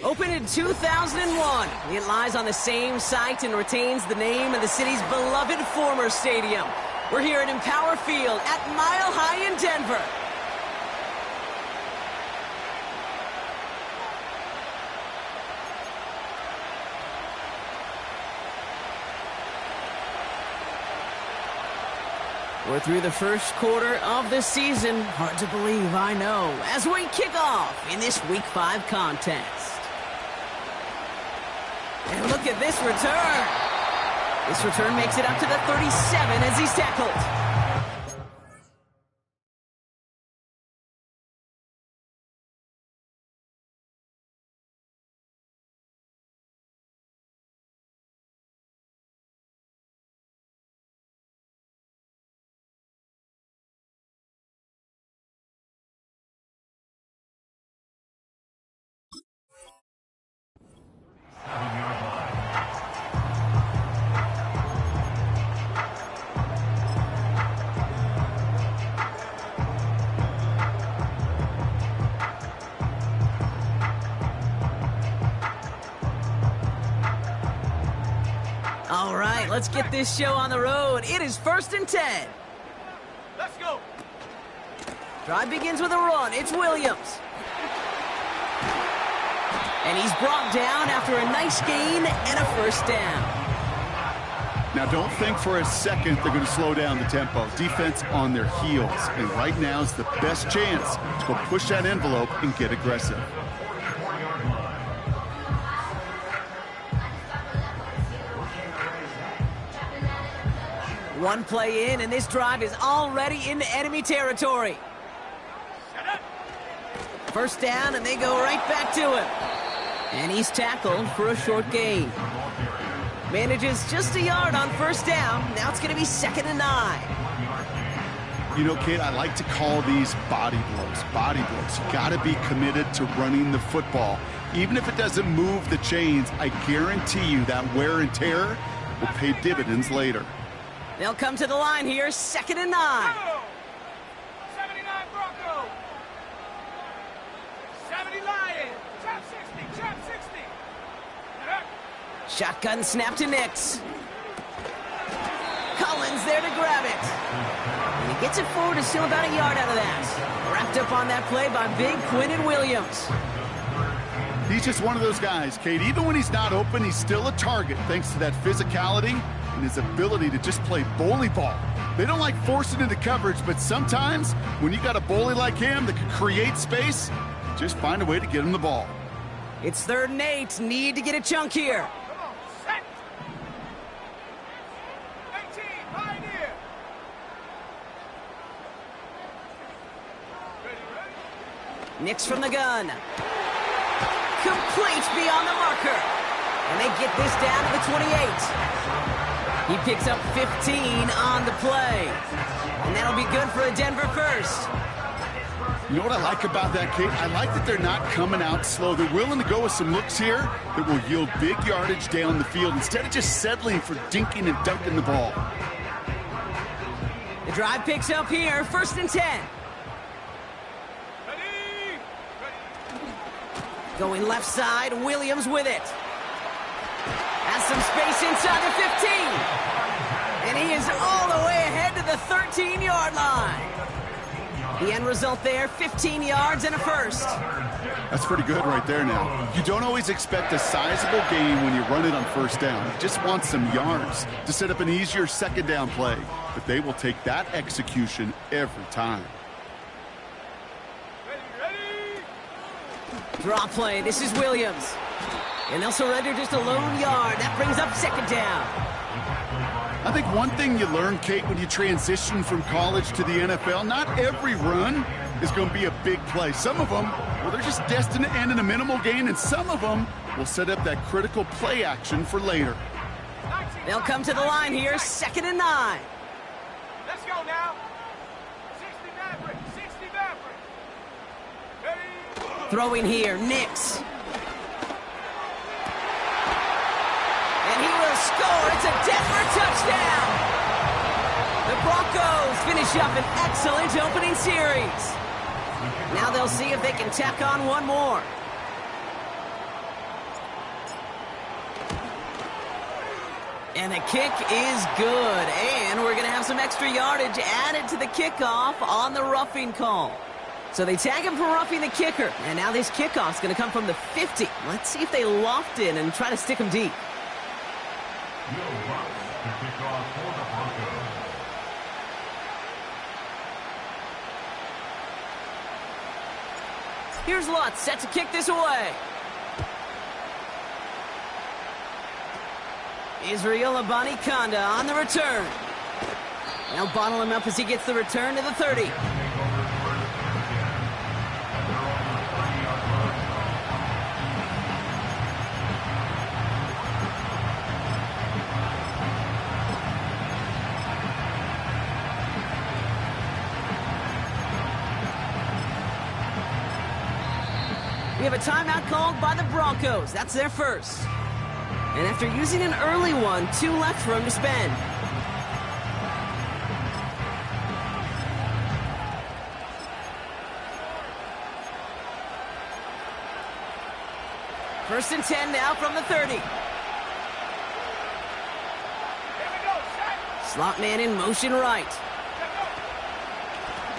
Opened in 2001, it lies on the same site and retains the name of the city's beloved former stadium. We're here at Empower Field at Mile High in Denver. We're through the first quarter of the season. Hard to believe, I know, as we kick off in this Week 5 contest. And look at this return. This return makes it up to the 37 as he's tackled. All right, let's get this show on the road. It is 1st and 10. Let's go. Drive begins with a run. It's Williams. And he's brought down after a nice gain and a first down. Now, don't think for a second they're going to slow down the tempo. Defense on their heels. And right now is the best chance to go push that envelope and get aggressive. One play in, and this drive is already into enemy territory. First down, and they go right back to him. And he's tackled for a short gain. Manages just a yard on first down. Now it's going to be 2nd and 9. You know, kid, I like to call these body blows. Body blows. You got to be committed to running the football. Even if it doesn't move the chains, I guarantee you that wear and tear will pay dividends later. They'll come to the line here, 2nd and 9. 79 Bronco. 70 Lion. Trap 60, trap 60. Shotgun snap to Nix. Collins there to grab it. And he gets it forward to still about a yard out of that. Wrapped up on that play by big Quinnen Williams. He's just one of those guys, Kate. Even when he's not open, he's still a target thanks to that physicality and his ability to just play bully ball. They don't like forcing into coverage, but sometimes when you got a bully like him that can create space, just find a way to get him the ball. It's 3rd and 8. Need to get a chunk here. Come on, set. 18, Pioneer. Ready. Nix from the gun. Complete beyond the marker. And they get this down to the 28. He picks up 15 on the play. And that'll be good for a Denver first. You know what I like about that, Kate? I like that they're not coming out slow. They're willing to go with some looks here that will yield big yardage down the field instead of just settling for dinking and dunking the ball. The drive picks up here, 1st and 10. Ready. Going left side, Williams with it. Has some space inside the 15. And he is all the way ahead to the 13-yard line. The end result there, 15 yards and a first. That's pretty good right there now. You don't always expect a sizable gain when you run it on first down. You just want some yards to set up an easier 2nd down play. But they will take that execution every time. Ready. Draw play, this is Williams. And they'll surrender just a lone yard. That brings up 2nd down. I think one thing you learn, Kate, when you transition from college to the NFL, not every run is going to be a big play. Some of them, well, they're just destined to end in a minimal gain, and some of them will set up that critical play action for later. They'll come to the line here, 2nd and 9. Let's go now. 60 Maverick, 60 Maverick. Ready. Throwing here, Nix. And he will score. It's a Denver touchdown. The Broncos finish up an excellent opening series. Now they'll see if they can tack on one more. And the kick is good. And we're going to have some extra yardage added to the kickoff on the roughing call. So they tag him for roughing the kicker. And now this kickoff's going to come from the 50. Let's see if they loft in and try to stick him deep. Here's Lutz, set to kick this away. Israel Abanikanda on the return. Now bottle him up as he gets the return to the 30. We have a timeout called by the Broncos. That's their first. And after using an early one, 2 left for him to spend. First and 10 now from the 30. Slot man in motion right.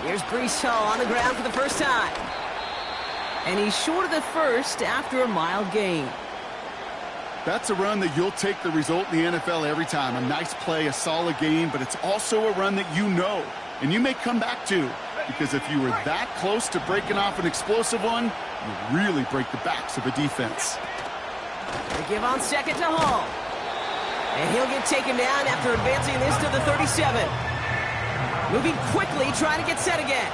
Here's Breece Hall on the ground for the first time. And he's short of the first after a mile gain. That's a run that you'll take the result in the NFL every time. A nice play, a solid game, but it's also a run that you know and you may come back to, because if you were that close to breaking off an explosive one, you really break the backs of a defense. They give on second to Hall. And he'll get taken down after advancing this to the 37. Moving quickly, trying to get set again.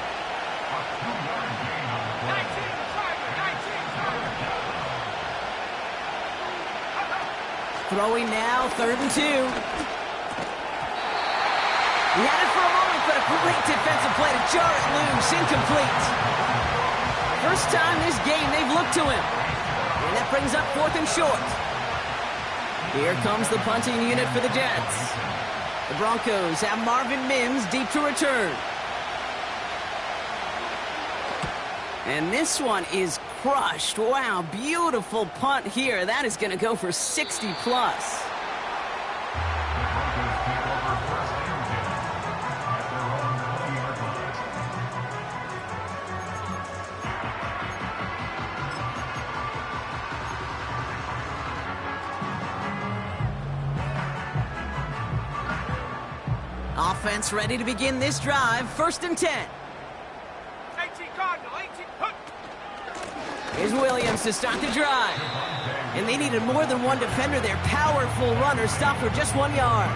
Throwing now, 3rd and 2. He had it for a moment, but a great defensive play to jar it loose, incomplete. First time this game they've looked to him. And that brings up 4th and short. Here comes the punting unit for the Jets. The Broncos have Marvin Mims deep to return. And this one is crushed. Wow, beautiful punt here. That is going to go for 60 plus. Offense ready to begin this drive. 1st and 10. 18 Cardinal, 18. Here's Williams to start the drive. And they needed more than one defender there. Powerful runner, stopped for just 1 yard.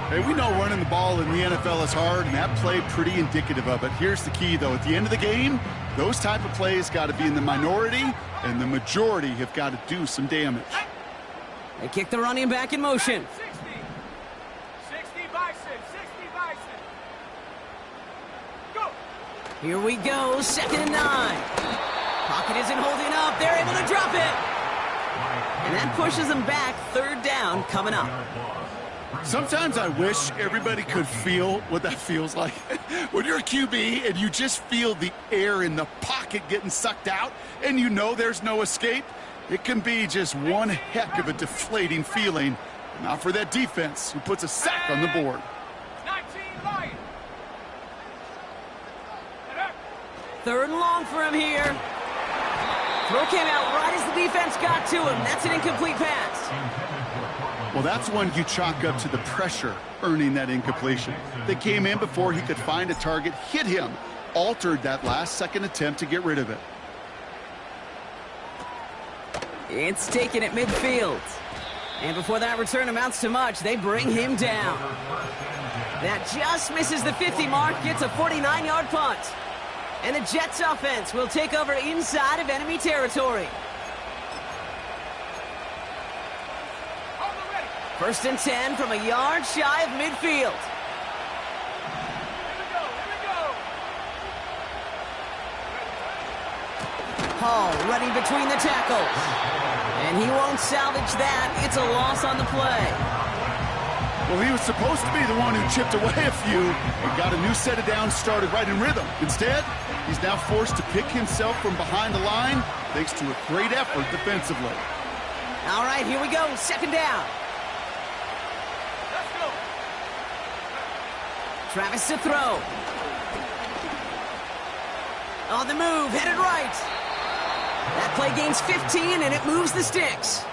Hey, we know running the ball in the NFL is hard, and that play pretty indicative of it. Here's the key, though. At the end of the game, those type of plays got to be in the minority, and the majority have got to do some damage. They kick the running back in motion. 60 Bison, 60 Bison. Go. Here we go, 2nd and 9. Pocket isn't holding up. They're able to drop it. And that pushes them back. 3rd down coming up. Sometimes I wish everybody could feel what that feels like. When you're a QB and you just feel the air in the pocket getting sucked out and you know there's no escape, it can be just one heck of a deflating feeling. Not for that defense who puts a sack on the board. 19 Lions. 3rd and long for him here. Throw came out right as the defense got to him. That's an incomplete pass. Well, that's one you chalk up to the pressure earning that incompletion. They came in before he could find a target, hit him, altered that last-second attempt to get rid of it. It's taken at midfield. And before that return amounts to much, they bring him down. That just misses the 50 mark, gets a 49-yard punt. And the Jets offense will take over inside of enemy territory. 1st and 10 from a yard shy of midfield. Here we go. Hall running between the tackles. And he won't salvage that. It's a loss on the play. Well, he was supposed to be the one who chipped away a few and got a new set of downs started right in rhythm. Instead, he's now forced to pick himself from behind the line thanks to a great effort defensively. All right, here we go. 2nd down. Travis to throw. On the move, headed right. That play gains 15, and it moves the sticks.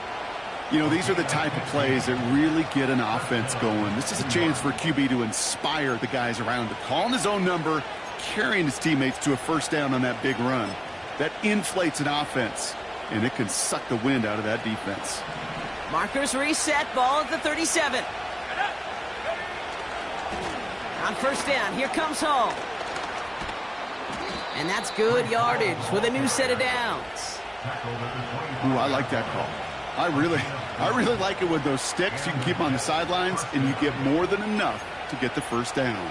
You know, these are the type of plays that really get an offense going. This is a chance for a QB to inspire the guys around him. Calling his own number, carrying his teammates to a first down on that big run. That inflates an offense, and it can suck the wind out of that defense. Markers reset, ball at the 37. On first down, here comes Hall. And that's good yardage with a new set of downs. Ooh, I like that call. I really like it with those sticks. You can keep them on the sidelines, and you get more than enough to get the first down.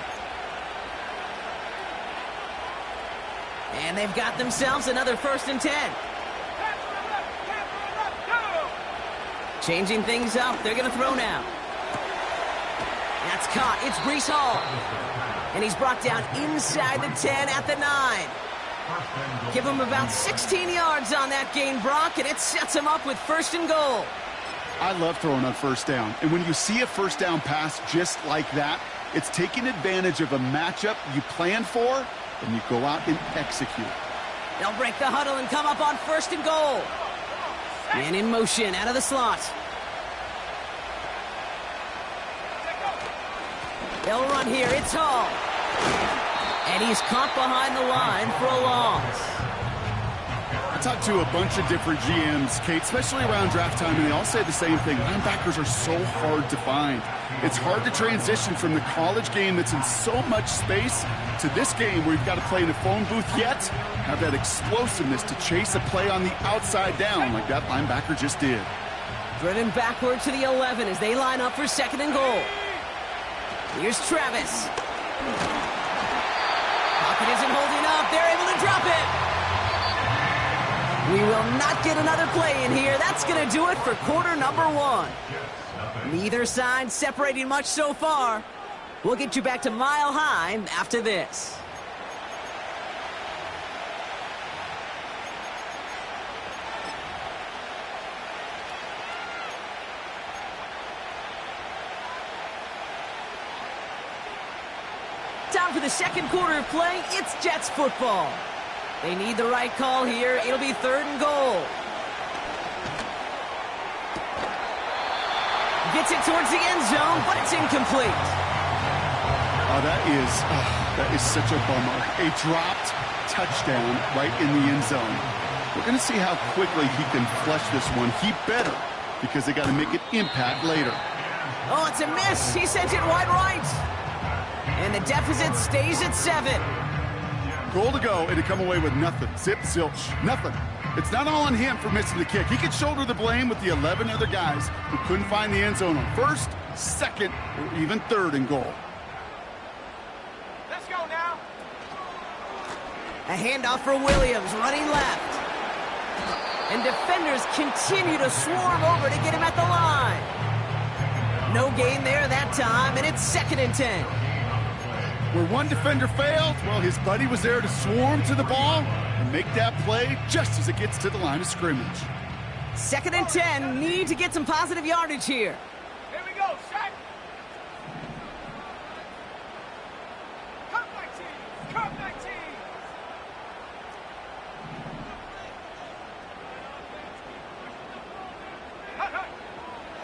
And they've got themselves another 1st and 10. Changing things up. They're going to throw now. That's caught. It's Breece Hall. And he's brought down inside the 10 at the 9. Give him about 16 yards on that gain, Brock, and it sets him up with 1st and goal. I love throwing on first down. And when you see a first down pass just like that, it's taking advantage of a matchup you plan for, and you go out and execute. They'll break the huddle and come up on 1st and goal. And in motion out of the slot. They'll run here. It's Hall. And he's caught behind the line for a loss. I talked to a bunch of different GMs, Kate, especially around draft time, and they all say the same thing. Linebackers are so hard to find. It's hard to transition from the college game that's in so much space to this game where you've got to play in a phone booth yet have that explosiveness to chase a play on the outside down like that linebacker just did. Driven backward to the 11 as they line up for 2nd and goal. Here's Travis. Pocket isn't holding up. They're able to drop it. We will not get another play in here. That's going to do it for quarter number 1. Neither side separating much so far. We'll get you back to Mile High after this. Time for the 2nd quarter of play. It's Jets football. They need the right call here. It'll be 3rd and goal. Gets it towards the end zone, but it's incomplete. Oh, that is such a bummer. A dropped touchdown right in the end zone. We're going to see how quickly he can flush this one. He better, because they got to make an impact later. Oh, it's a miss. He sent it wide right. And the deficit stays at 7. Goal to go, and to come away with nothing. Zip, zilch, nothing. It's not all on him for missing the kick. He could shoulder the blame with the 11 other guys who couldn't find the end zone on 1st, 2nd, or even 3rd and goal. Let's go now. A handoff for Williams, running left. And defenders continue to swarm over to get him at the line. No gain there that time, and it's 2nd and 10. Where one defender failed, well, his buddy was there to swarm to the ball and make that play just as it gets to the line of scrimmage. 2nd and 10, need to get some positive yardage here. Here we go, set. Cut my team, cut my team.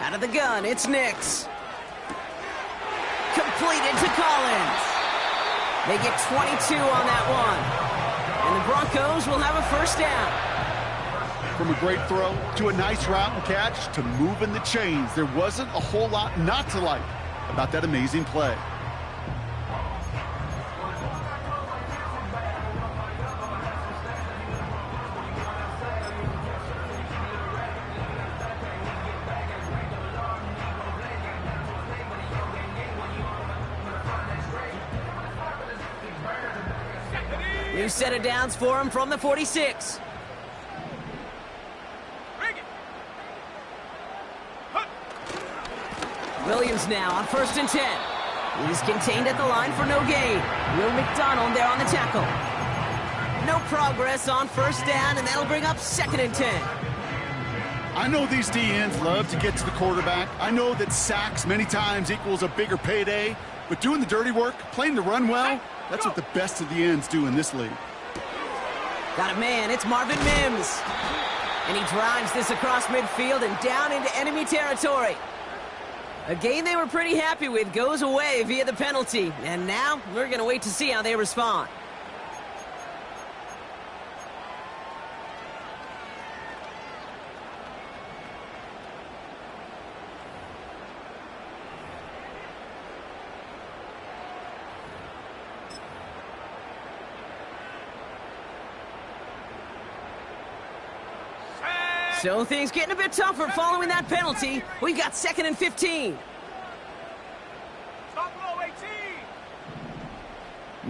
Out of the gun, it's Nix. Completed to Collins. They get 22 on that one. And the Broncos will have a 1st down. From a great throw to a nice route and catch to moving the chains, there wasn't a whole lot not to like about that amazing play. New set of downs for him from the 46. Williams now on 1st and 10. He's contained at the line for no gain. Will McDonald there on the tackle. No progress on 1st down, and that'll bring up 2nd and 10. I know these DNs love to get to the quarterback. I know that sacks many times equals a bigger payday, But doing the dirty work, playing the run well, that's what the best of the ends do in this league. Got a man, it's Marvin Mims. And he drives this across midfield and down into enemy territory. A game they were pretty happy with goes away via the penalty. And now we're going to wait to see how they respond. So things getting a bit tougher following that penalty. We've got 2nd and 15. Stop low, 18.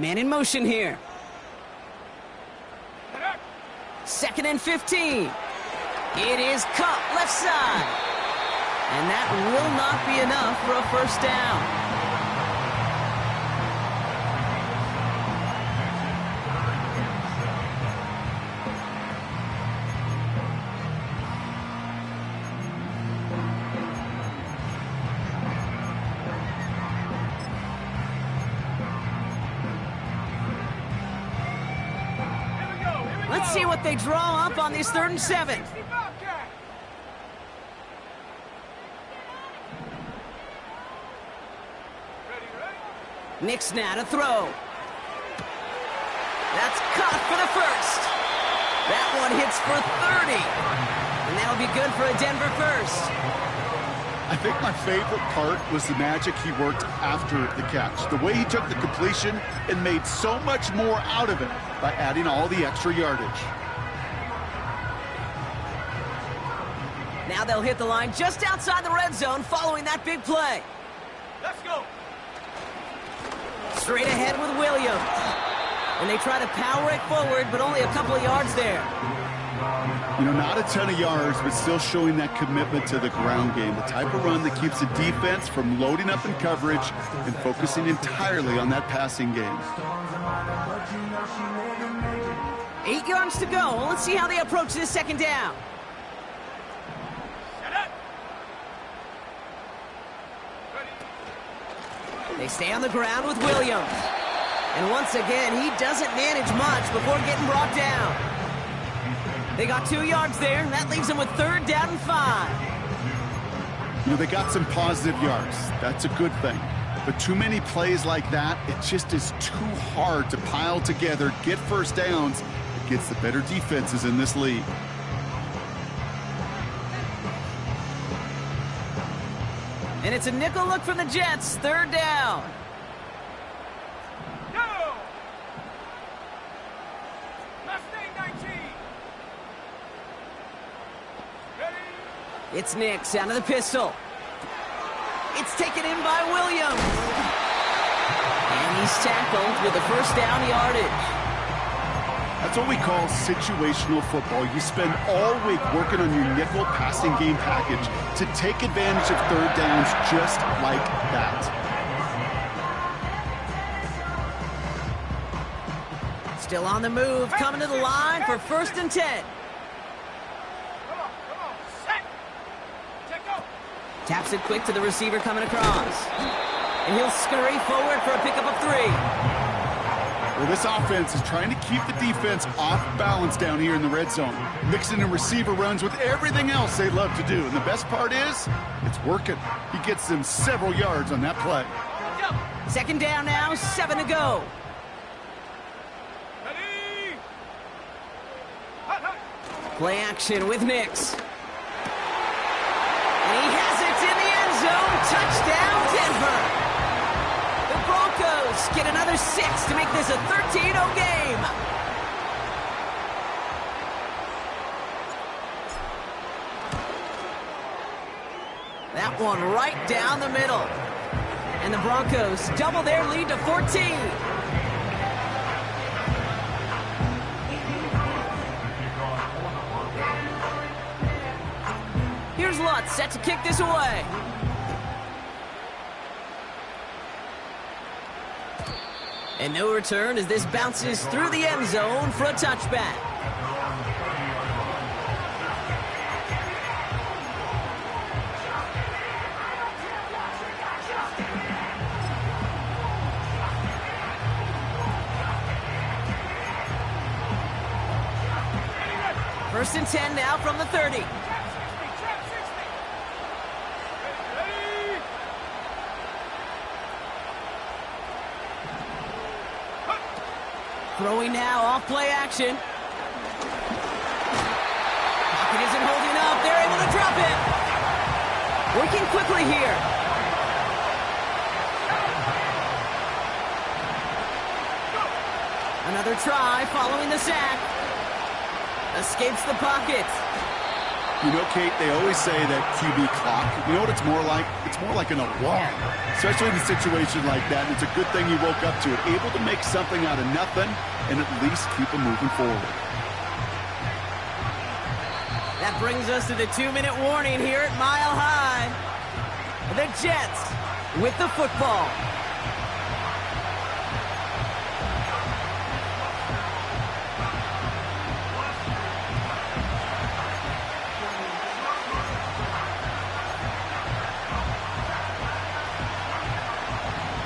Man in motion here. 2nd and 15. It is cut left side. And that will not be enough for a first down. Let's see what they draw up on this 3rd and 7. Nix now to throw. That's caught for the first. That one hits for 30. And that'll be good for a Denver first. I think my favorite part was the magic he worked after the catch. The way he took the completion and made so much more out of it by adding all the extra yardage. Now they'll hit the line just outside the red zone following that big play. Let's go. Straight ahead with Williams. And they try to power it forward, but only a couple of yards there. You know, not a ton of yards, but still showing that commitment to the ground game. The type of run that keeps the defense from loading up in coverage and focusing entirely on that passing game. 8 yards to go. Let's see how they approach this 2nd down. Set up. Ready. They stay on the ground with Williams. And once again, he doesn't manage much before getting brought down. They got 2 yards there. That leaves them with 3rd down and 5. You know, they got some positive yards. That's a good thing. But too many plays like that, it just is too hard to pile together, get first downs against the better defenses in this league. And it's a nickel look from the Jets. 3rd down. Go. Mustang 19. Ready. It's Nix out of the pistol. It's taken in by Williams. And he's tackled with a first down yardage. That's what we call situational football. You spend all week working on your nickel passing game package to take advantage of 3rd downs just like that. Still on the move, coming to the line for 1st and 10. Come on. Set. Check go. Taps it quick to the receiver coming across. And he'll scurry forward for a pickup of 3. Well, this offense is trying to keep the defense off balance down here in the red zone, mixing in receiver runs with everything else they love to do. And the best part is, it's working. He gets them several yards on that play. 2nd down now, 7 to go. Ready. Play action with Nix. And he has it in the end zone. Touchdown, Denver. The Broncos get another 6 to make this a 13-0 game. That one right down the middle. And the Broncos double their lead to 14. Here's Lutz set to kick this away. And no return as this bounces through the end zone for a touchback. First and 10 now from the 30. Throwing now, off play action. Pocket isn't holding up. They're able to drop it. Working quickly here. Another try following the sack. Escapes the pocket. You know, Kate, they always say that QB clock, you know what it's more like? It's more like an alarm, especially in a situation like that. And it's a good thing you woke up to it, able to make something out of nothing and at least keep them moving forward. That brings us to the 2-minute warning here at Mile High. The Jets with the football.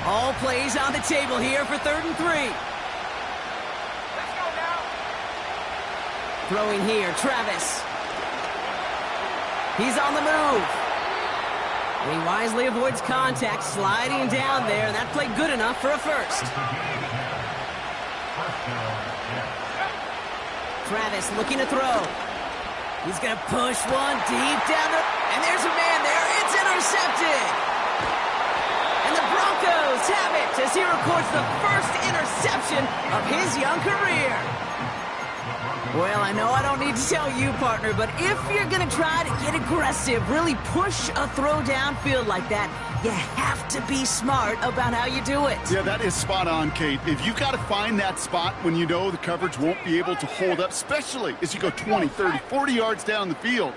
All plays on the table here for 3rd and 3. Let's go now. Throwing here, Travis. He's on the move. And he wisely avoids contact, sliding down there, and that played good enough for a first. Travis looking to throw. He's going to push one deep down the... And there's a man there. It's intercepted. And the Broncos have it as he records the first interception of his young career. Well, I know I don't need to tell you, partner, but if you're going to try to get aggressive, really push a throw downfield like that, you have to be smart about how you do it. Yeah, that is spot on, Kate. If you've got to find that spot when you know the coverage won't be able to hold up, especially as you go 20, 30, 40 yards down the field.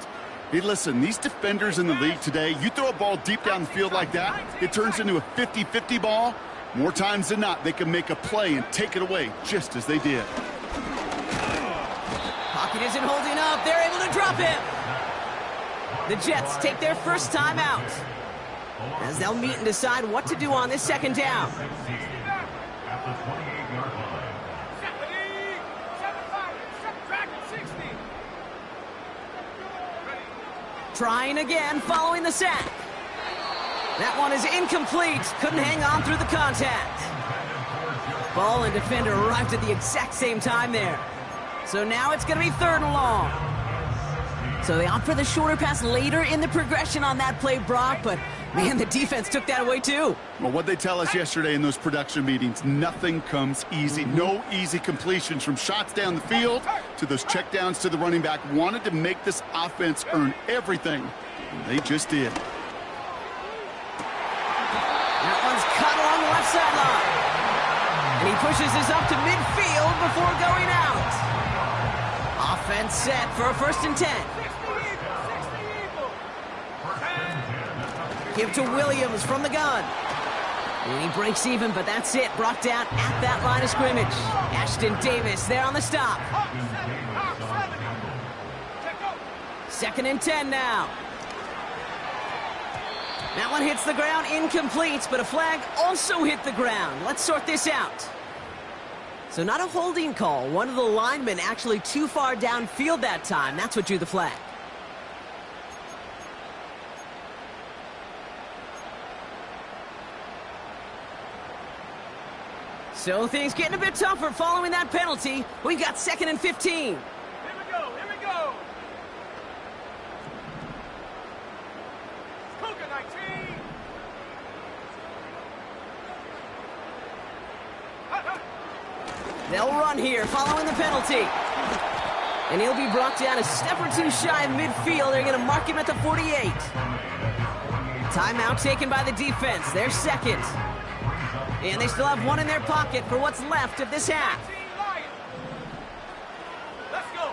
Hey, listen, these defenders in the league today, you throw a ball deep down the field like that, it turns into a 50-50 ball. More times than not, they can make a play and take it away just as they did. Pocket isn't holding up. They're able to drop him. The Jets take their first time out as they'll meet and decide what to do on this 2nd down. Trying again following the sack. That one is incomplete. Couldn't hang on through the contact. Ball and defender arrived at the exact same time there. So now it's going to be 3rd and long. So they opt for the shorter pass later in the progression on that play, Brock, but man, the defense took that away too. Well, what they tell us yesterday in those production meetings, nothing comes easy. No easy completions from shots down the field to those checkdowns to the running back. Wanted to make this offense earn everything, and they just did. That one's caught along the left sideline. And he pushes this up to midfield before going out. Offense set for a 1st and 10. Give to Williams from the gun. And he breaks even, but that's it. Brought down at that line of scrimmage. Ashton Davis there on the stop. 2nd and 10 now. That one hits the ground, incomplete, but a flag also hit the ground. Let's sort this out. So not a holding call. One of the linemen actually too far downfield that time. That's what drew the flag. So things getting a bit tougher following that penalty. We've got 2nd and 15. Here we go, here we go. Cougar 19. They'll run here following the penalty. And he'll be brought down a step or two shy of midfield. They're going to mark him at the 48. Timeout taken by the defense. They're 2nd. And they still have one in their pocket for what's left of this half. Let's go.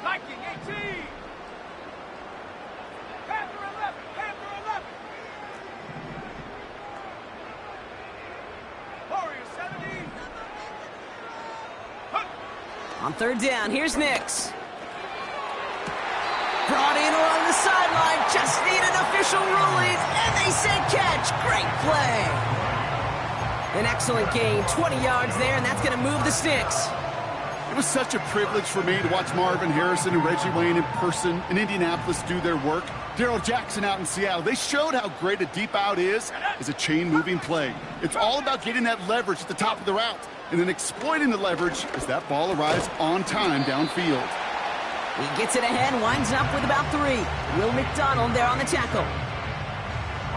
Viking 18. Panther 11. Panther 11. Warriors 70. On 3rd down, here's Nix. Brought in along the sideline, just need an official ruling, and they say catch. Great play. An excellent gain, 20 yards there, and that's going to move the sticks. It was such a privilege for me to watch Marvin Harrison and Reggie Wayne in person in Indianapolis do their work. Darrell Jackson out in Seattle. They showed how great a deep out is as a chain-moving play. It's all about getting that leverage at the top of the route and then exploiting the leverage as that ball arrives on time downfield. He gets it ahead, winds up with about 3. Will McDonald there on the tackle.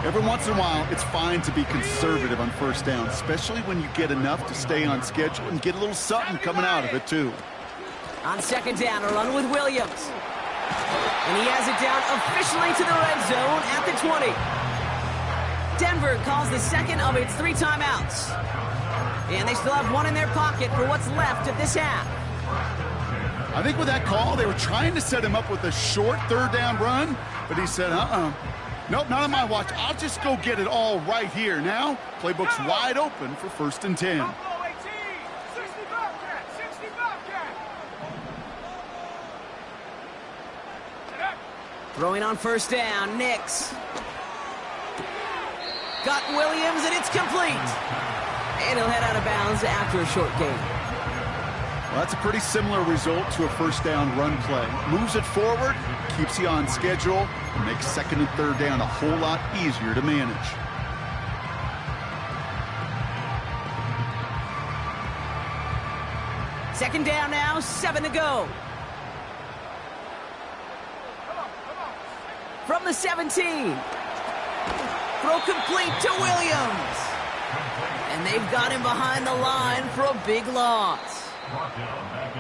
Every once in a while, it's fine to be conservative on first down, especially when you get enough to stay on schedule and get a little something coming out of it, too. On second down, a run with Williams. And he has it down officially to the red zone at the 20. Denver calls the second of its 3 timeouts. And they still have 1 in their pocket for what's left of this half. I think with that call, they were trying to set him up with a short third down run, but he said, nope, not on my watch. I'll just go get it all right here. Now, playbook's wide open for 1st and 10. Throwing on first down, Nix. Got Williams, and it's complete. And he'll head out of bounds after a short gain. Well, that's a pretty similar result to a first down run play. Moves it forward, keeps you on schedule, and makes 2nd and 3rd down a whole lot easier to manage. Second down now, 7 to go. From the 17. Throw complete to Williams. And they've got him behind the line for a big loss.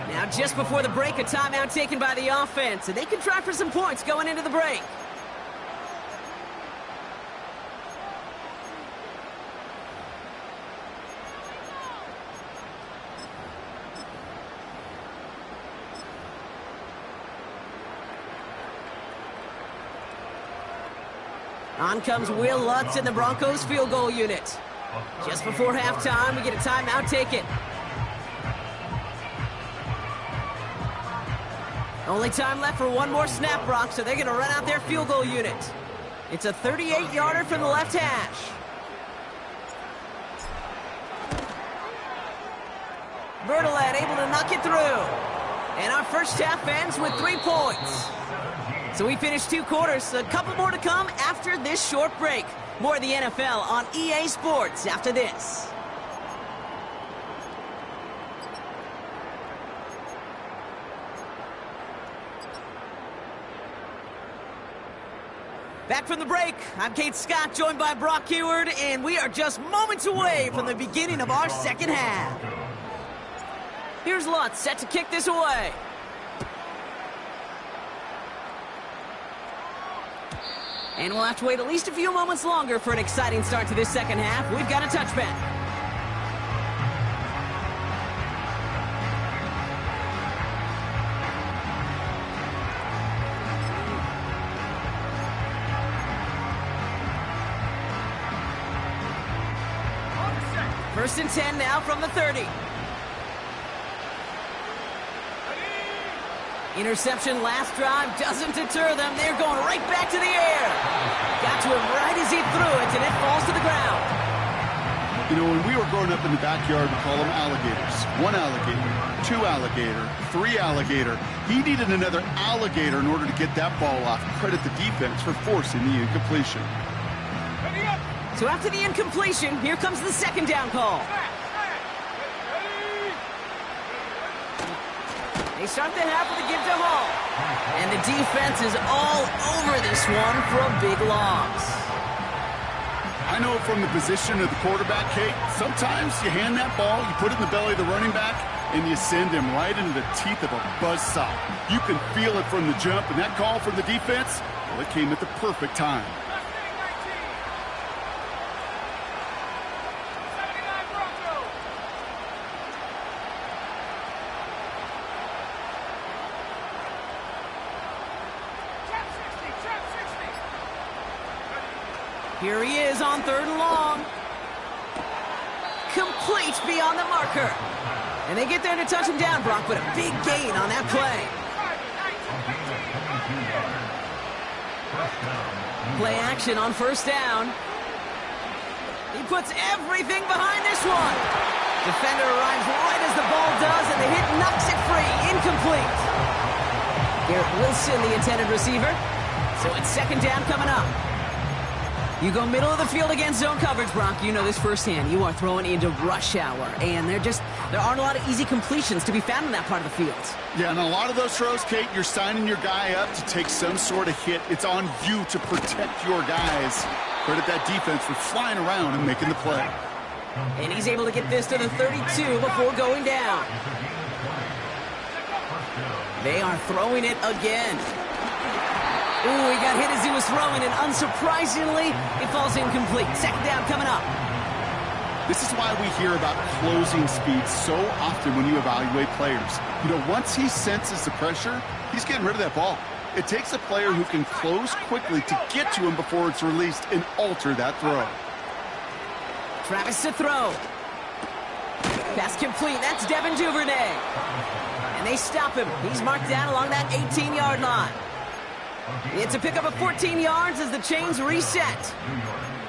Now, just before the break, a timeout taken by the offense, and they can try for some points going into the break. On comes Will Lutz in the Broncos field goal unit. Just before halftime, we get a timeout taken. Only time left for 1 more snap, Brock, so they're going to run out their field goal unit. It's a 38-yarder from the left hash. Bertolet able to knock it through. And our first half ends with 3 points. So we finished 2 quarters, a couple more to come after this short break. More of the NFL on EA Sports after this. Back from the break, I'm Kate Scott, joined by Brock Heward, and we are just moments away from the beginning of our second half. Here's Lutz, set to kick this away. And we'll have to wait at least a few moments longer for an exciting start to this second half. We've got a touchback. First and 10 now from the 30. Interception last drive doesn't deter them. They're going right back to the air. Got to him right as he threw it, and it falls to the ground. You know, when we were growing up in the backyard, we call them alligators. 1 alligator, 2 alligator, 3 alligator. He needed another alligator in order to get that ball off. Credit the defense for forcing the incompletion. So after the incompletion, here comes the second down call. They start the half with a give to Hall. And the defense is all over this one for a big loss. I know from the position of the quarterback, Kate, sometimes you hand that ball, you put it in the belly of the running back, and you send him right into the teeth of a buzzsaw. You can feel it from the jump, and that call from the defense, well, it came at the perfect time. Here he is on 3rd and long. Complete beyond the marker. And they get there to touch him down, Brock, but a big gain on that play. Play action on 1st down. He puts everything behind this one. Defender arrives right as the ball does, and the hit knocks it free. Incomplete. Garrett Wilson, the intended receiver. So it's second down coming up. You go middle of the field against zone coverage, Brock. You know this firsthand. You are throwing into rush hour, and there aren't a lot of easy completions to be found in that part of the field. Yeah, and a lot of those throws, Kate, you're signing your guy up to take some sort of hit. It's on you to protect your guys. Credit that defense for flying around and making the play. And he's able to get this to the 32 before going down. They are throwing it again. Ooh, he got hit as he was throwing, and unsurprisingly, it falls incomplete. Second down coming up. This is why we hear about closing speed so often when you evaluate players. You know, once he senses the pressure, he's getting rid of that ball. It takes a player who can close quickly to get to him before it's released and alter that throw. Travis to throw. Pass complete. That's Devin Duvernay. And they stop him. He's marked down along that 18-yard line. It's a pickup of 14 yards as the chains reset.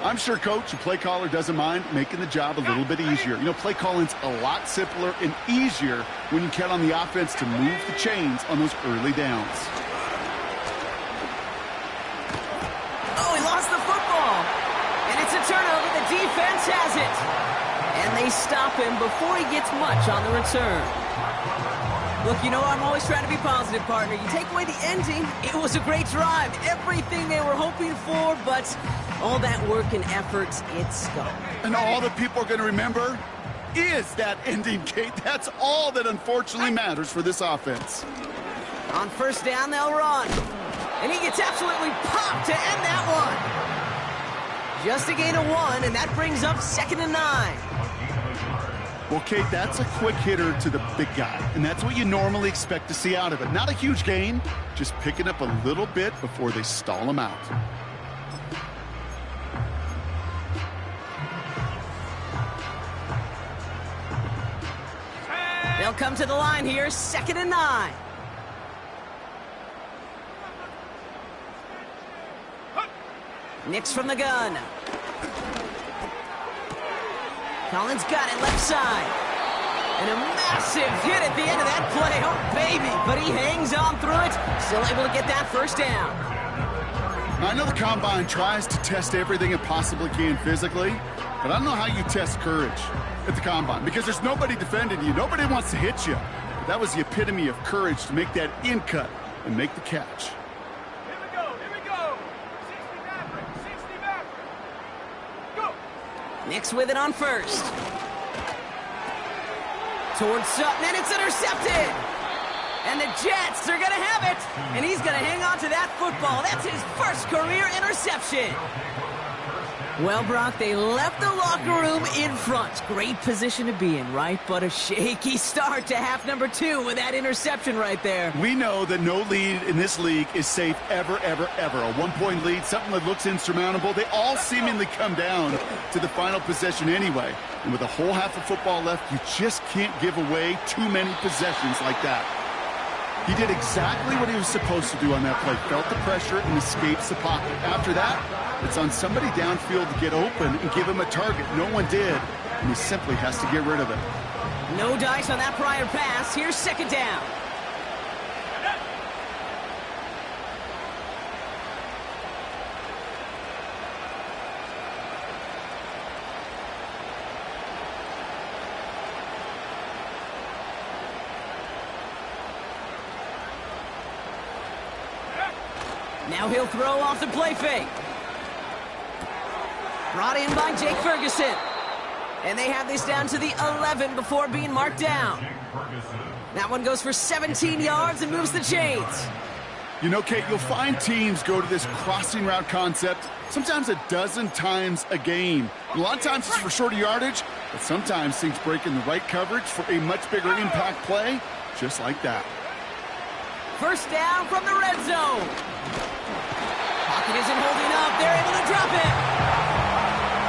I'm sure Coach, the play caller, doesn't mind making the job a little bit easier. You know, play calling's a lot simpler and easier when you count on the offense to move the chains on those early downs. Oh, he lost the football. And it's a turnover. The defense has it. And they stop him before he gets much on the return. Look, you know, I'm always trying to be positive, partner. You take away the ending, it was a great drive. Everything they were hoping for, but all that work and effort, it's gone. And all that people are going to remember is that ending, Kate. That's all that unfortunately matters for this offense. On first down, they'll run. And he gets absolutely popped to end that one. Just a gain of 1, and that brings up 2nd and 9. Well, Kate, that's a quick hitter to the big guy, and that's what you normally expect to see out of it. Not a huge gain, just picking up a little bit before they stall him out. They'll come to the line here, 2nd and 9. Nix from the gun. Collins got it left side. And a massive hit at the end of that play. Oh, baby. But he hangs on through it. Still able to get that first down. I know the Combine tries to test everything it possibly can physically, but I don't know how you test courage at the Combine because there's nobody defending you. Nobody wants to hit you. But that was the epitome of courage to make that in cut and make the catch. Nix with it on first. Towards Sutton, and it's intercepted. And the Jets are going to have it. And he's going to hang on to that football. That's his first career interception. Well, Brock, they left the locker room in front. Great position to be in, right? But a shaky start to half number 2 with that interception right there. We know that no lead in this league is safe ever, ever, ever. A one-point lead, something that looks insurmountable. They all seemingly come down to the final possession anyway. And with a whole half of football left, you just can't give away too many possessions like that. He did exactly what he was supposed to do on that play. Felt the pressure and escapes the pocket. After that, it's on somebody downfield to get open and give him a target. No one did, and he simply has to get rid of it. No dice on that prior pass. Here's 2nd down. Now he'll throw off the play fake. Brought in by Jake Ferguson. And they have this down to the 11 before being marked down. That one goes for 17 yards and moves the chains. You know, Kate, you'll find teams go to this crossing route concept sometimes a dozen times a game. A lot of times it's for shorter yardage, but sometimes things break in the right coverage for a much bigger impact play, just like that. First down from the red zone. Pocket isn't holding up. They're able to drop it.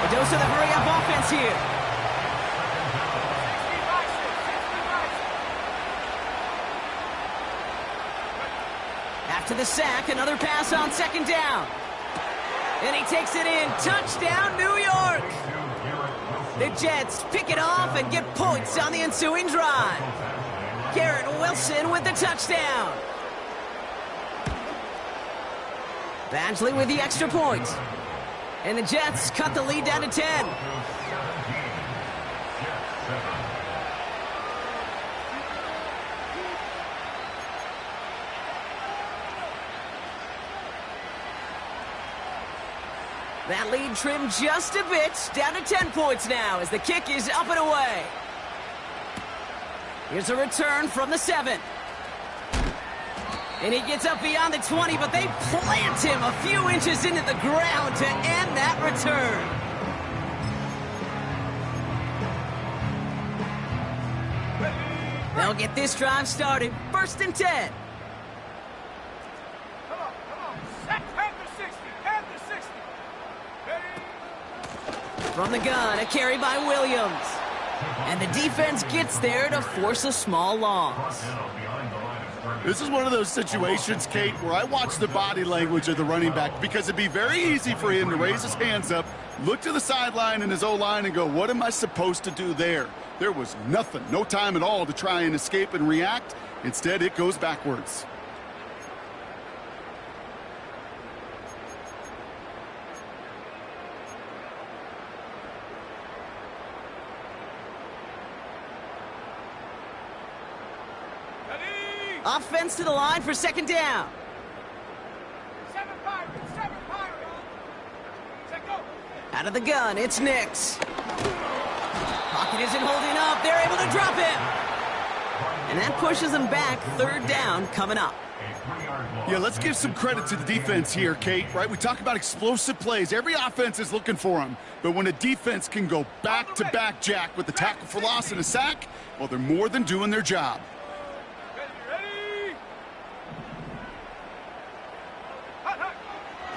A dose of the hurry-up offense here. After the sack, another pass on 2nd down. And he takes it in. Touchdown, New York. The Jets pick it off and get points on the ensuing drive. Garrett Wilson with the touchdown. Badgley with the extra point. And the Jets cut the lead down to 10. That lead trimmed just a bit, down to 10 points now as the kick is up and away. Here's a return from the 7. And he gets up beyond the 20, but they plant him a few inches into the ground to end that return. They'll get this drive started. 1st and 10. Come on. Set 10 to 60. 10 to 60. Ready? From the gun, a carry by Williams. And the defense gets there to force a small loss. This is one of those situations, Kate, where I watch the body language of the running back because it'd be very easy for him to raise his hands up, look to the sideline in his O-line and go, what am I supposed to do there? There was nothing, no time at all to try and escape and react. Instead, it goes backwards. Offense to the line for 2nd down. 7 Pirates. 7 Pirates. Set go. Out of the gun, it's Nix. Pocket isn't holding up. They're able to drop him. And that pushes them back. 3rd down coming up. Yeah, let's give some credit to the defense here, Kate, right? We talk about explosive plays. Every offense is looking for them. But when a defense can go back-to-back, Jack, with the tackle for loss and a sack, well, they're more than doing their job. Ready?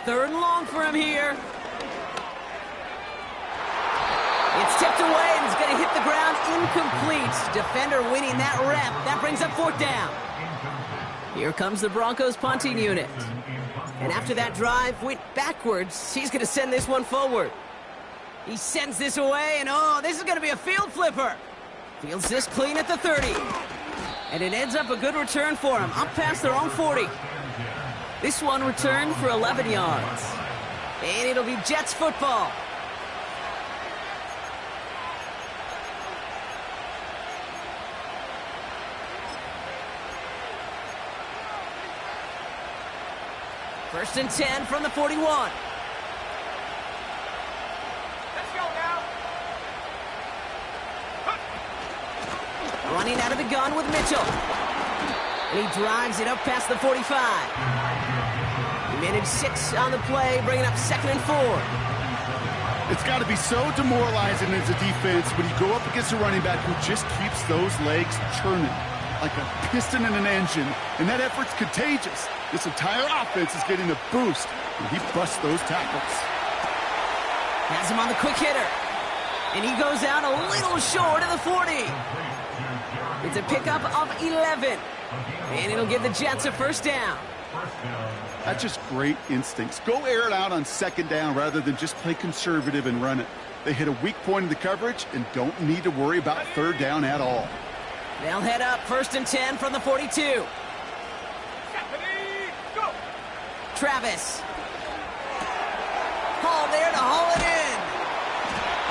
3rd and long for him here. It's tipped away and it's going to hit the ground incomplete. Defender winning that rep. That brings up 4th down. Here comes the Broncos punting unit. And after that drive went backwards, he's going to send this one forward. He sends this away, and oh, this is going to be a field flipper. Fields this clean at the 30. And it ends up a good return for him, up past their own 40. This one returned for 11 yards. And it'll be Jets football. First and 10 from the 41. Let's go now. Running out of the gun with Mitchell. And he drives it up past the 45. He managed 6 on the play, bringing up 2nd and 4. It's got to be so demoralizing as a defense when you go up against a running back who just keeps those legs churning like a piston in an engine, and that effort's contagious. This entire offense is getting a boost, and he busts those tackles. Has him on the quick hitter. And he goes out a little short of the 40. It's a pickup of 11. And it'll give the Jets a 1st down. That's just great instincts. Go air it out on 2nd down rather than just play conservative and run it. They hit a weak point in the coverage and don't need to worry about 3rd down at all. They'll head up 1st and 10 from the 42. Go. Travis. Hall there to haul it in.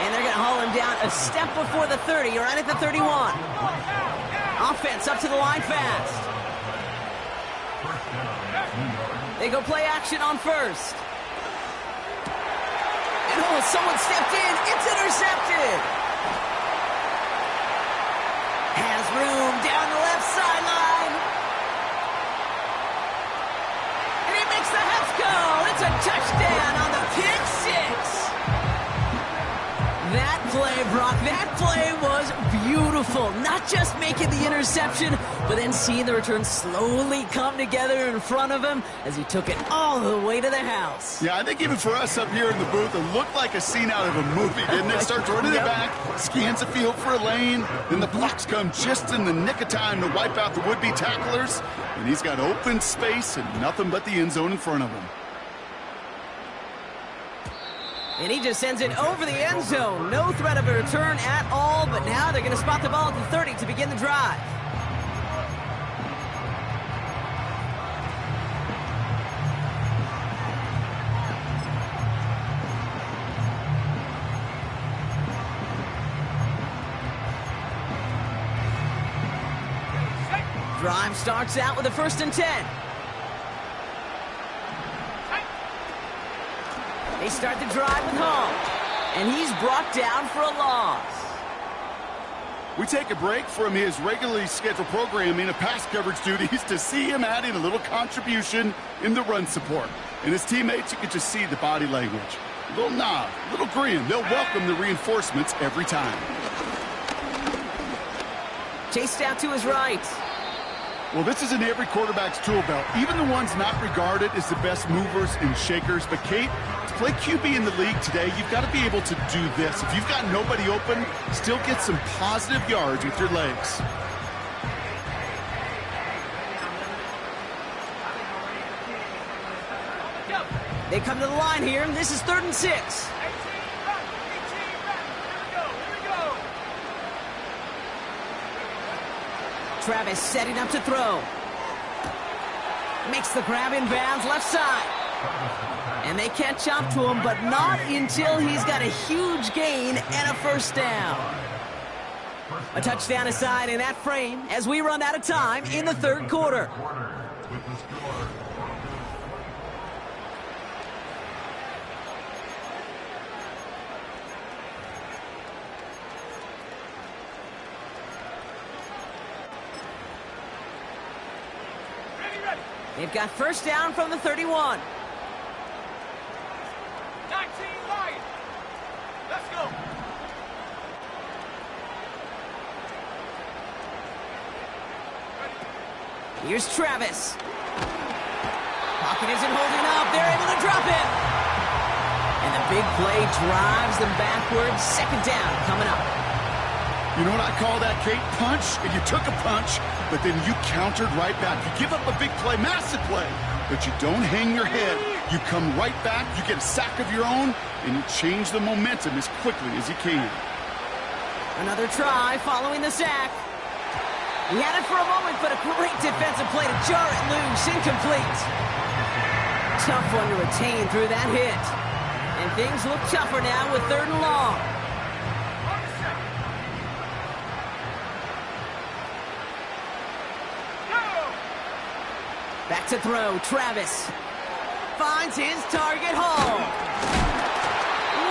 And they're going to haul him down a step before the 30, right at the 31. Offense up to the line fast. They go play action on 1st. And oh, someone stepped in. It's intercepted. Has room down the left sideline. And he makes the Hefco. It's a touchdown on the pick 6. That play, Brock, that play was beautiful. Not just making the interception, but then seeing the return slowly come together in front of him as he took it all the way to the house. Yeah, I think even for us up here in the booth, it looked like a scene out of a movie, didn't it? Starts running it back, scans the field for a lane, then the blocks come just in the nick of time to wipe out the would-be tacklers, and he's got open space and nothing but the end zone in front of him. And he just sends it over the end zone. No threat of a return at all, but now they're going to spot the ball at the 30 to begin the drive. Drive starts out with a 1st and 10. They start the drive with Hall, and he's brought down for a loss. We take a break from his regularly scheduled programming of pass coverage duties to see him adding a little contribution in the run support. And his teammates, you can just see the body language. A little nod, a little grin. They'll welcome the reinforcements every time. Chased out to his right. Well, this is in every quarterback's tool belt, even the ones not regarded as the best movers and shakers. But, Kate, to play QB in the league today, you've got to be able to do this. If you've got nobody open, still get some positive yards with your legs. They come to the line here, and this is 3rd and 6. Travis setting up to throw. Makes the grab in bounds left side. And they catch up to him, but not until he's got a huge gain and a 1st down. A touchdown aside in that frame as we run out of time in the 3rd quarter. They've got 1st down from the 31. 19 line. Let's go. Here's Travis. Pocket isn't holding up. They're able to drop it. And the big play drives them backwards. 2nd down coming up. You know what I call that, Kate? Punch. And you took a punch, but then you countered right back. You give up a big play, massive play, but you don't hang your head. You come right back, you get a sack of your own, and you change the momentum as quickly as you can. Another try following the sack. He had it for a moment, but a great defensive play to jar it loose. Incomplete. Tough one to retain through that hit. And things look tougher now with 3rd and long. Back to throw, Travis. Finds his target, Hall.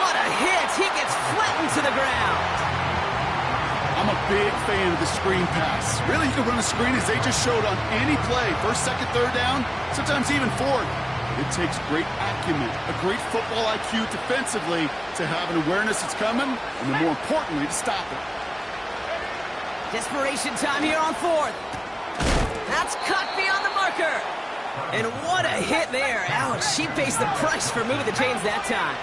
What a hit! He gets flattened to the ground. I'm a big fan of the screen pass. Really, you can run a screen as they just showed on any play. 1st, 2nd, 3rd down, sometimes even 4th. It takes great acumen, a great football IQ defensively to have an awareness it's coming, and then more importantly, to stop it. Desperation time here on 4th. That's cut beyond the marker. And what a hit there. Ouch, she pays the price for moving the chains that time.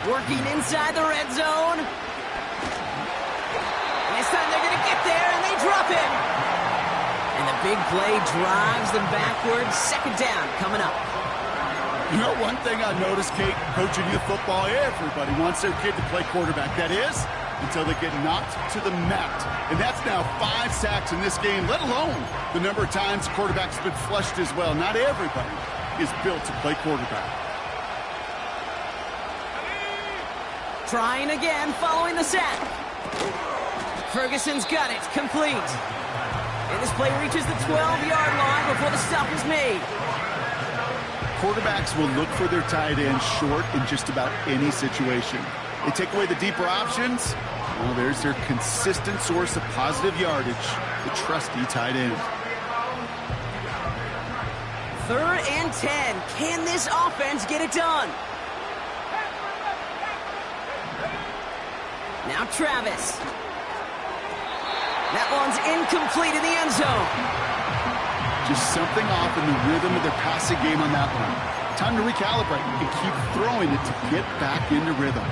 Working inside the red zone. And this time they're going to get there, and they drop him. And the big play drives them backwards. 2nd down coming up. You know, one thing I noticed, Kate, coaching youth football, everybody wants their kid to play quarterback. That is, until they get knocked to the mat. And that's now 5 sacks in this game, let alone the number of times quarterbacks have been flushed as well. Not everybody is built to play quarterback. Trying again following the sack. Ferguson's got it, complete. And this play reaches the 12-yard line before the stop is made. Quarterbacks will look for their tight end short in just about any situation. They take away the deeper options. Well, there's their consistent source of positive yardage, the trusty tight end. 3rd and 10. Can this offense get it done? Now Travis. That one's incomplete in the end zone. Just something off in the rhythm of their passing game on that one. Time to recalibrate and keep throwing it to get back into rhythm.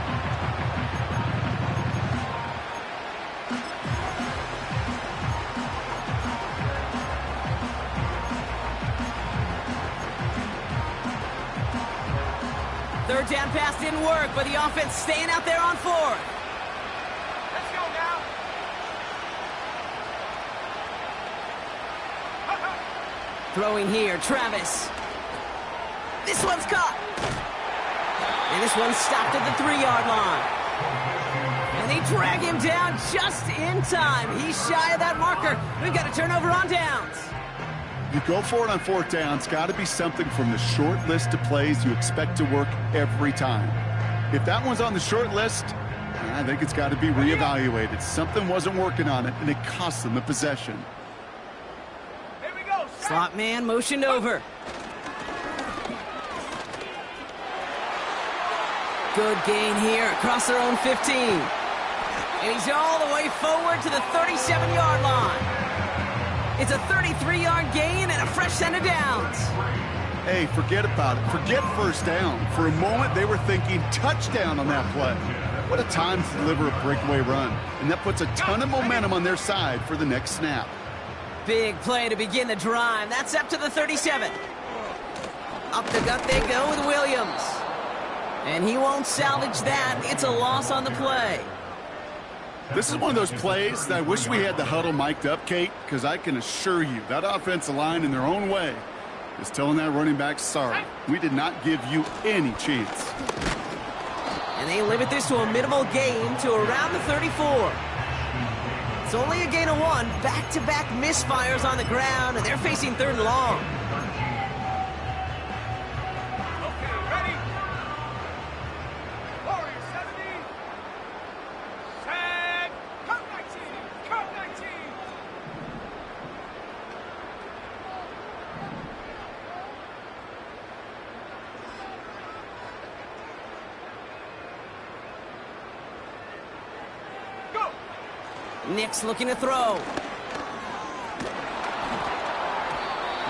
Third down pass didn't work, but the offense staying out there on fourth. Let's go now. Throwing here, Travis. This one's caught. And this one's stopped at the 3-yard line. And they drag him down just in time. He's shy of that marker. We've got a turnover on downs. You go for it on fourth down. It's got to be something from the short list of plays you expect to work every time. If that one's on the short list, I think it's got to be reevaluated. Something wasn't working on it, and it cost them the possession. Here we go. Slot man motioned over. Good gain here across their own 15. And he's all the way forward to the 37-yard line. It's a 33-yard gain and a fresh set of downs. Hey, forget about it. Forget first down. For a moment, they were thinking touchdown on that play. What a time to deliver a breakaway run. And that puts a ton of momentum on their side for the next snap. Big play to begin the drive. That's up to the 37. Up the gut they go with Williams. And he won't salvage that. It's a loss on the play. This is one of those plays that I wish we had the huddle mic'd up, Kate, because I can assure you that offensive line in their own way is telling that running back, sorry, we did not give you any chance. And they limit this to a minimal gain to around the 34. It's only a gain of 1. Back-to-back misfires on the ground, and they're facing 3rd and long. Nick's looking to throw.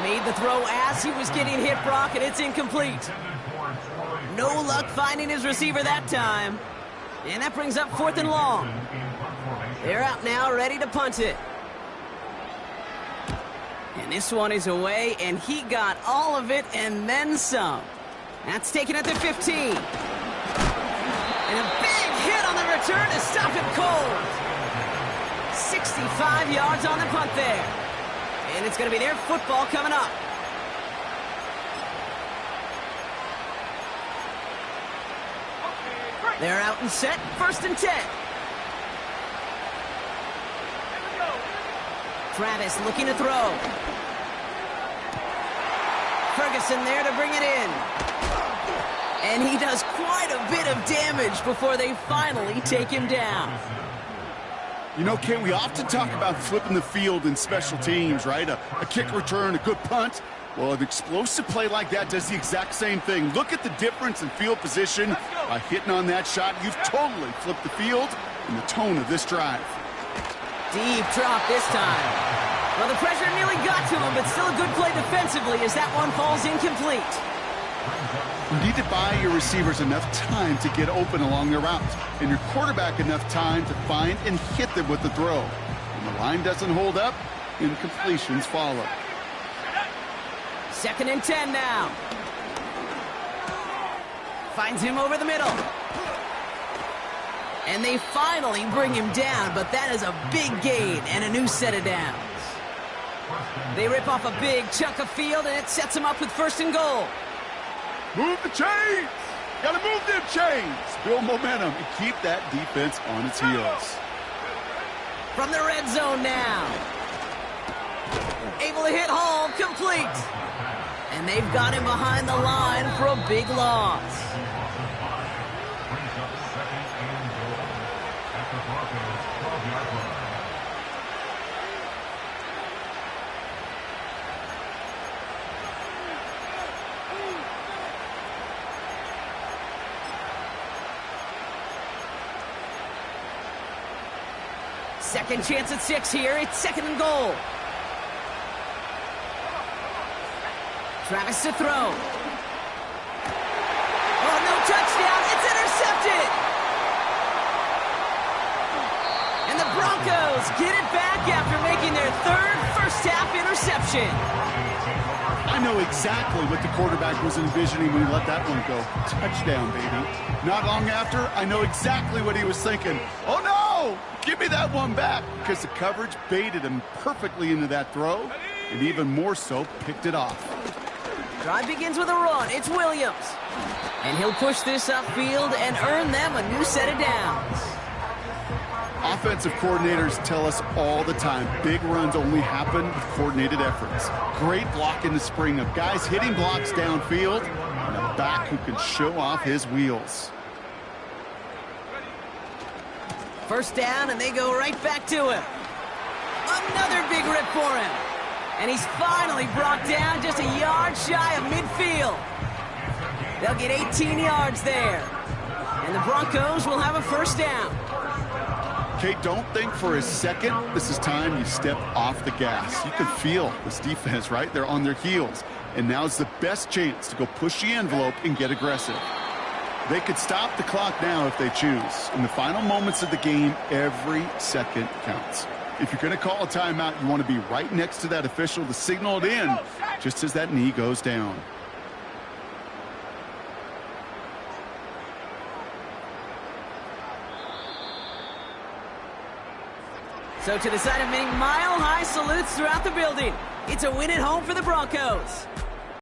Made the throw as he was getting hit, Brock, and it's incomplete. No luck finding his receiver that time. And that brings up 4th and long. They're out now, ready to punt it. And this one is away, and he got all of it and then some. That's taken at the 15. And a big hit on the return to stop him cold. 65 yards on the punt there. And it's going to be their football coming up. They're out and set, 1st and 10. Travis looking to throw. Ferguson there to bring it in. And he does quite a bit of damage before they finally take him down. You know, Kate, we often talk about flipping the field in special teams, right? A kick return, a good punt. Well, an explosive play like that does the exact same thing. Look at the difference in field position. By hitting on that shot, you've totally flipped the field and the tone of this drive. Deep drop this time. Well, the pressure nearly got to him, but still a good play defensively as that one falls incomplete. You need to buy your receivers enough time to get open along their route, and your quarterback enough time to find and hit them with the throw. When the line doesn't hold up, incompletions follow. 2nd and 10 now. Finds him over the middle. And they finally bring him down, but that is a big gain and a new set of downs. They rip off a big chunk of field, and it sets them up with 1st and goal. Move the chains! Gotta move them chains! Build momentum and keep that defense on its heels. From the red zone now. Able to hit Hall, complete. And they've got him behind the line for a big loss. Second chance at 6 here. It's 2nd and goal. Travis to throw. Oh, no touchdown. It's intercepted. And the Broncos get it back after making their 3rd first-half interception. I know exactly what the quarterback was envisioning when he let that one go. Touchdown, baby. Not long after, I know exactly what he was thinking. Oh, no! Give me that one back, because the coverage baited him perfectly into that throw, and even more so, picked it off. Drive begins with a run. It's Williams. And he'll push this upfield and earn them a new set of downs. Offensive coordinators tell us all the time, big runs only happen with coordinated efforts. Great block in the spring of guys hitting blocks downfield, and a back who can show off his wheels. First down, and they go right back to him. Another big rip for him. And he's finally brought down just a yard shy of midfield. They'll get 18 yards there. And the Broncos will have a first down. Kate, don't think for a second this is time you step off the gas. You can feel this defense, right? They're on their heels. And now's the best chance to go push the envelope and get aggressive. They could stop the clock now if they choose. In the final moments of the game, every second counts. If you're going to call a timeout, you want to be right next to that official to signal it in just as that knee goes down. So to the side of many mile-high salutes throughout the building. It's a win at home for the Broncos.